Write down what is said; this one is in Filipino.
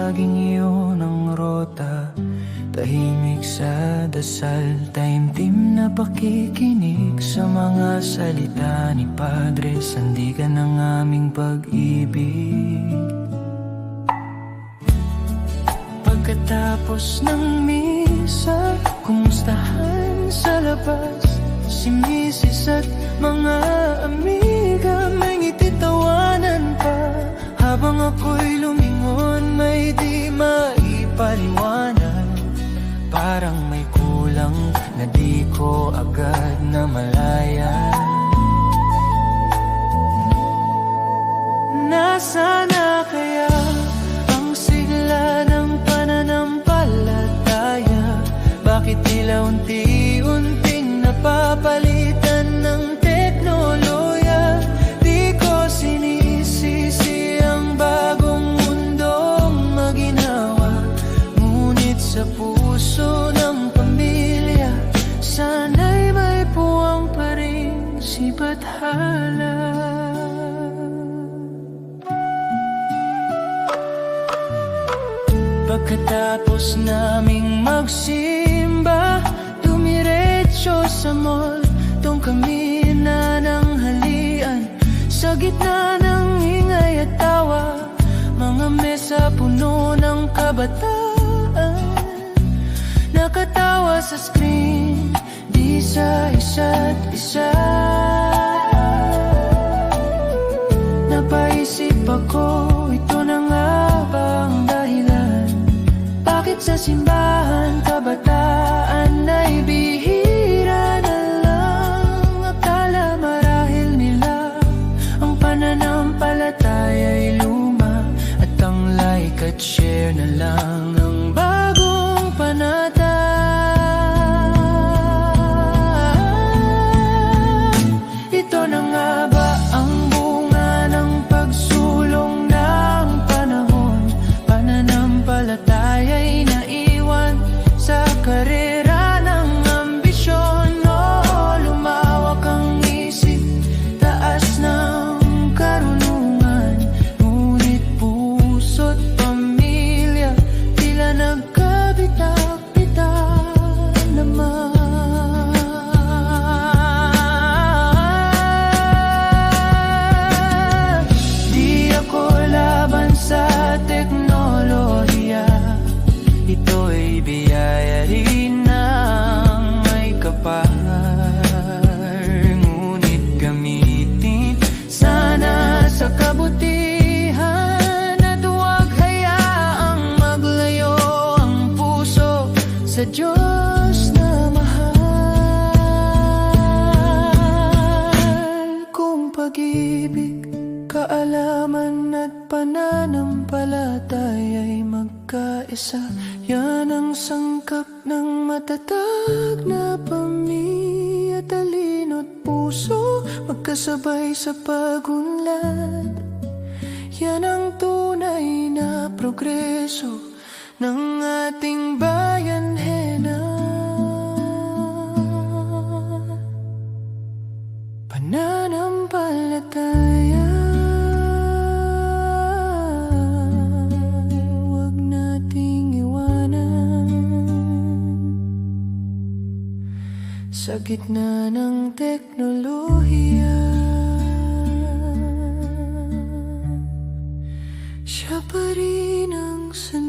laging iyon ang rota. Tahimik sa dasal, taimtim na pakikinig sa mga salita ni Padre, sandigan ng aming pag-ibig. Pagkatapos ng misa, kumustahan sa labas si Mrs. at mga amiga, may ngiti-tawanan pa. Habang ako'y lumingon, may di maipaliwanag. Parang may kulang na di ko agad na malaya. Nasaan na kaya ang sigla ng pananampalataya? Bakit tila unti-unting napapalitan ng teknolohiya? Di ko sinisisi ang bagong mundong maginawa, ngunit sa puso ng pamilya, sana'y may puwang pa rin si Bathala. Pagkatapos naming magsimba, dumiretso sa mall, doon kami nananghalian. Sa gitna ng ingay at tawa, mga mesa puno ng kabataan, nakatawa sa screen, di sa isa't isa. Napaisip ako, ito na nga ba ang dahilan? Bakit sa simbahan kabataan ay bihira na lang? Akala marahil nila ang pananampalataya ay luma, at ang like at share na lang ang bagong panata. Ito na nga ba ang bunga ng pagsulong ng panahon? Pananampalataya'y naiwan sa karera ng ambisyon. Oo, lumawak ang isip, taas ng karunungan, ngunit puso't pamilya tila nagkabitak-bitak naman. Di ako laban sa teknolohiya, ito'y biyaya rin ng may kapal. Ngunit gamitin sana sa kabutihan, at huwag hayaang maglayo ang puso sa Diyos na mahal. Kung pag-ibig, kaalaman at pananampalataya'y magkaisa, yan ang sangkap ng matatag na pamilya. Talino't puso magkasabay sa pag-unlad, yan ang tunay na progreso ng ating bayanhena. Pananampalataya, huwag nating iwanan. Sa gitna ng teknolohiya, siya pa rin ang sandalan.